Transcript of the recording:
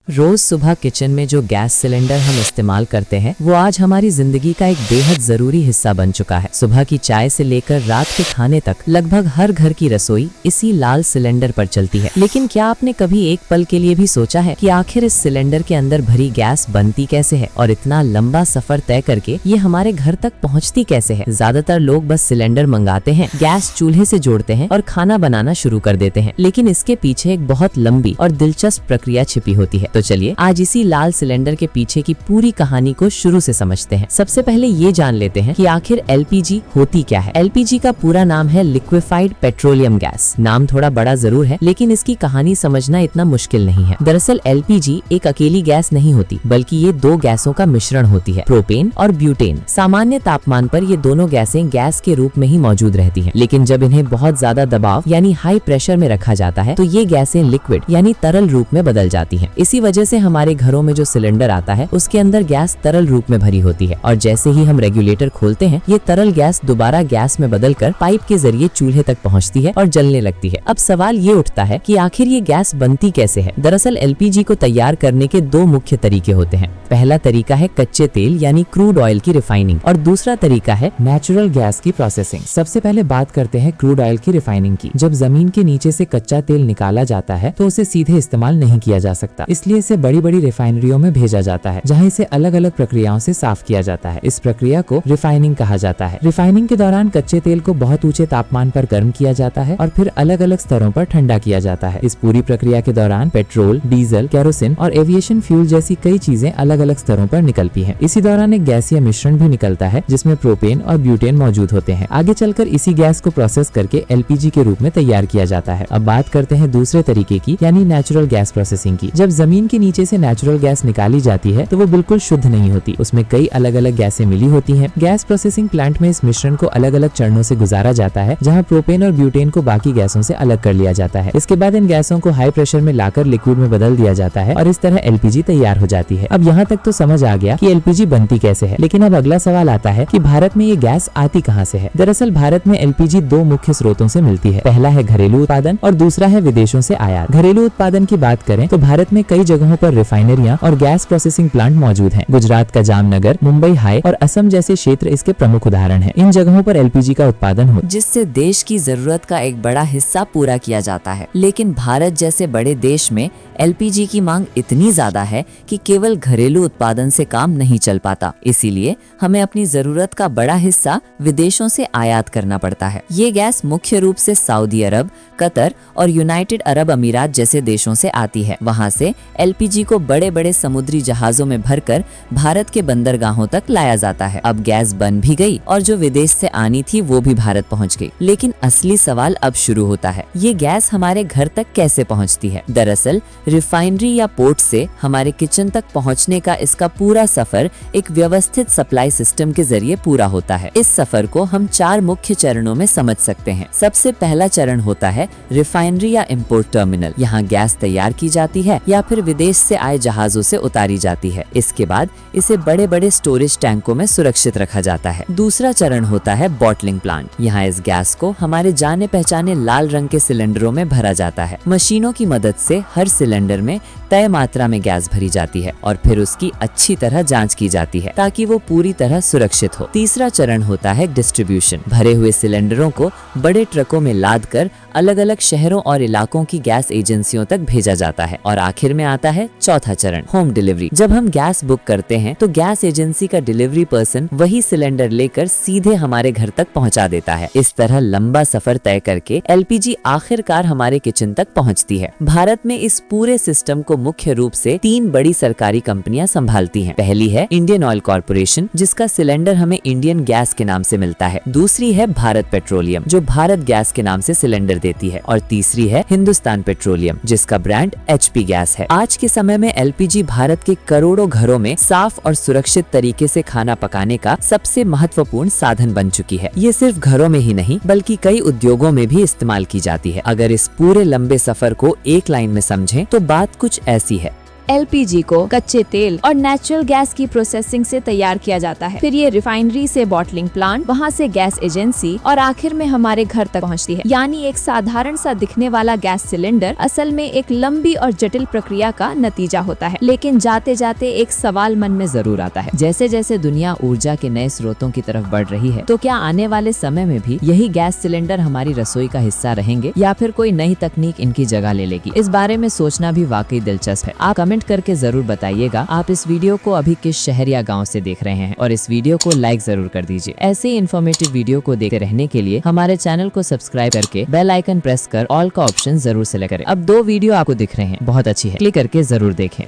रोज सुबह किचन में जो गैस सिलेंडर हम इस्तेमाल करते हैं वो आज हमारी जिंदगी का एक बेहद जरूरी हिस्सा बन चुका है। सुबह की चाय से लेकर रात के खाने तक लगभग हर घर की रसोई इसी लाल सिलेंडर पर चलती है। लेकिन क्या आपने कभी एक पल के लिए भी सोचा है कि आखिर इस सिलेंडर के अंदर भरी गैस बनती कैसे है और इतना लंबा सफर तय करके ये हमारे घर तक पहुँचती कैसे है? ज्यादातर लोग बस सिलेंडर मंगाते हैं, गैस चूल्हे से जोड़ते हैं और खाना बनाना शुरू कर देते हैं, लेकिन इसके पीछे एक बहुत लंबी और दिलचस्प प्रक्रिया छिपी होती है। तो चलिए आज इसी लाल सिलेंडर के पीछे की पूरी कहानी को शुरू से समझते हैं। सबसे पहले ये जान लेते हैं कि आखिर एलपीजी होती क्या है। एलपीजी का पूरा नाम है लिक्विफाइड पेट्रोलियम गैस। नाम थोड़ा बड़ा जरूर है, लेकिन इसकी कहानी समझना इतना मुश्किल नहीं है। दरअसल एलपीजी एक अकेली गैस नहीं होती, बल्कि ये दो गैसों का मिश्रण होती है, प्रोपेन और ब्यूटेन। सामान्य तापमान पर ये दोनों गैसें गैस के रूप में ही मौजूद रहती हैं, लेकिन जब इन्हें बहुत ज्यादा दबाव यानी हाई प्रेशर में रखा जाता है तो ये गैसें लिक्विड यानी तरल रूप में बदल जाती हैं। इसी वजह से हमारे घरों में जो सिलेंडर आता है उसके अंदर गैस तरल रूप में भरी होती है, और जैसे ही हम रेगुलेटर खोलते हैं ये तरल गैस दोबारा गैस में बदलकर पाइप के जरिए चूल्हे तक पहुंचती है और जलने लगती है। अब सवाल ये उठता है कि आखिर ये गैस बनती कैसे है। दरअसल एलपीजी को तैयार करने के दो मुख्य तरीके होते हैं। पहला तरीका है कच्चे तेल यानी क्रूड ऑयल की रिफाइनिंग, और दूसरा तरीका है नेचुरल गैस की प्रोसेसिंग। सबसे पहले बात करते हैं क्रूड ऑयल की रिफाइनिंग की। जब जमीन के नीचे से कच्चा तेल निकाला जाता है तो उसे सीधे इस्तेमाल नहीं किया जा सकता, इसलिए इसे बड़ी बड़ी रिफाइनरियों में भेजा जाता है, जहां इसे अलग अलग प्रक्रियाओं से साफ किया जाता है। इस प्रक्रिया को रिफाइनिंग कहा जाता है। रिफाइनिंग के दौरान कच्चे तेल को बहुत ऊंचे तापमान पर गर्म किया जाता है और फिर अलग अलग स्तरों पर ठंडा किया जाता है। इस पूरी प्रक्रिया के दौरान पेट्रोल, डीजल, केरोसिन और एविएशन फ्यूल जैसी कई चीजें अलग अलग स्तरों पर निकलती हैं। इसी दौरान एक गैसीय मिश्रण भी निकलता है जिसमें प्रोपेन और ब्यूटेन मौजूद होते हैं। आगे चलकर इसी गैस को प्रोसेस करके एलपीजी के रूप में तैयार किया जाता है। अब बात करते हैं दूसरे तरीके की यानी नेचुरल गैस प्रोसेसिंग की। जब जमीन के नीचे से नेचुरल गैस निकाली जाती है तो वो बिल्कुल शुद्ध नहीं होती, उसमें कई अलग अलग गैसें मिली होती हैं। गैस प्रोसेसिंग प्लांट में इस मिश्रण को अलग अलग चरणों से गुजारा जाता है, जहां प्रोपेन और ब्यूटेन को बाकी गैसों से अलग कर लिया जाता है। इसके बाद इन गैसों को हाई प्रेशर में लाकर लिक्विड में बदल दिया जाता है और इस तरह एलपीजी तैयार हो जाती है। अब यहाँ तक तो समझ आ गया कि एलपीजी बनती कैसे है, लेकिन अब अगला सवाल आता है कि भारत में ये गैस आती कहाँ से है। दरअसल भारत में एलपीजी दो मुख्य स्रोतों से मिलती है। पहला है घरेलू उत्पादन और दूसरा है विदेशों से आयात। घरेलू उत्पादन की बात करें तो भारत में कई जगहों पर रिफाइनरियां और गैस प्रोसेसिंग प्लांट मौजूद हैं। गुजरात का जामनगर, मुंबई हाई और असम जैसे क्षेत्र इसके प्रमुख उदाहरण हैं। इन जगहों पर एलपीजी का उत्पादन हो जिससे देश की जरूरत का एक बड़ा हिस्सा पूरा किया जाता है। लेकिन भारत जैसे बड़े देश में एलपीजी की मांग इतनी ज्यादा है कि केवल घरेलू उत्पादन से काम नहीं चल पाता। इसीलिए हमें अपनी जरूरत का बड़ा हिस्सा विदेशों से आयात करना पड़ता है। ये गैस मुख्य रूप से सऊदी अरब, कतर और यूनाइटेड अरब अमीरात जैसे देशों से आती है। वहां से एलपीजी को बड़े बड़े समुद्री जहाजों में भरकर भारत के बंदरगाहों तक लाया जाता है। अब गैस बन भी गई और जो विदेश से आनी थी वो भी भारत पहुंच गई। लेकिन असली सवाल अब शुरू होता है, ये गैस हमारे घर तक कैसे पहुंचती है। दरअसल रिफाइनरी या पोर्ट से हमारे किचन तक पहुंचने का इसका पूरा सफर एक व्यवस्थित सप्लाई सिस्टम के जरिए पूरा होता है। इस सफर को हम 4 मुख्य चरणों में समझ सकते हैं। सबसे पहला चरण होता है रिफाइनरी या इंपोर्ट टर्मिनल। यहाँ गैस तैयार की जाती है या फिर विदेश से आए जहाजों से उतारी जाती है। इसके बाद इसे बड़े बड़े स्टोरेज टैंकों में सुरक्षित रखा जाता है। दूसरा चरण होता है बॉटलिंग प्लांट। यहाँ इस गैस को हमारे जाने पहचाने लाल रंग के सिलेंडरों में भरा जाता है। मशीनों की मदद से हर सिलेंडर में तय मात्रा में गैस भरी जाती है और फिर उसकी अच्छी तरह जांच की जाती है ताकि वो पूरी तरह सुरक्षित हो। तीसरा चरण होता है डिस्ट्रीब्यूशन। भरे हुए सिलेंडरों को बड़े ट्रकों में लाद कर अलग अलग शहरों और इलाकों की गैस एजेंसियों तक भेजा जाता है। और आखिर में आता है चौथा चरण, होम डिलीवरी। जब हम गैस बुक करते हैं तो गैस एजेंसी का डिलीवरी पर्सन वही सिलेंडर लेकर सीधे हमारे घर तक पहुंचा देता है। इस तरह लंबा सफर तय करके एलपीजी आखिरकार हमारे किचन तक पहुंचती है। भारत में इस पूरे सिस्टम को मुख्य रूप से 3 बड़ी सरकारी कंपनियां संभालती हैं। पहली है इंडियन ऑयल कॉर्पोरेशन, जिसका सिलेंडर हमें इंडियन गैस के नाम से मिलता है। दूसरी है भारत पेट्रोलियम, जो भारत गैस के नाम से सिलेंडर देती है। और तीसरी है हिंदुस्तान पेट्रोलियम, जिसका ब्रांड एचपी गैस है। आज के समय में एलपीजी भारत के करोड़ों घरों में साफ और सुरक्षित तरीके से खाना पकाने का सबसे महत्वपूर्ण साधन बन चुकी है। ये सिर्फ घरों में ही नहीं बल्कि कई उद्योगों में भी इस्तेमाल की जाती है। अगर इस पूरे लंबे सफर को एक लाइन में समझें तो बात कुछ ऐसी है। LPG को कच्चे तेल और नेचुरल गैस की प्रोसेसिंग से तैयार किया जाता है। फिर ये रिफाइनरी से बॉटलिंग प्लांट, वहाँ से गैस एजेंसी और आखिर में हमारे घर तक पहुँचती है। यानी एक साधारण सा दिखने वाला गैस सिलेंडर असल में एक लंबी और जटिल प्रक्रिया का नतीजा होता है। लेकिन जाते जाते एक सवाल मन में जरूर आता है, जैसे जैसे दुनिया ऊर्जा के नए स्रोतों की तरफ बढ़ रही है, तो क्या आने वाले समय में भी यही गैस सिलेंडर हमारी रसोई का हिस्सा रहेंगे या फिर कोई नई तकनीक इनकी जगह ले लेगी? इस बारे में सोचना भी वाकई दिलचस्प है। आप कमेंट करके जरूर बताइएगा आप इस वीडियो को अभी किस शहर या गाँव से देख रहे हैं, और इस वीडियो को लाइक जरूर कर दीजिए। ऐसे ही इन्फॉर्मेटिव वीडियो को देखते रहने के लिए हमारे चैनल को सब्सक्राइब करके बेल आइकन प्रेस कर ऑल का ऑप्शन जरूर सेलेक्ट करें। अब 2 वीडियो आपको दिख रहे हैं, बहुत अच्छी है, क्लिक करके जरूर देखें।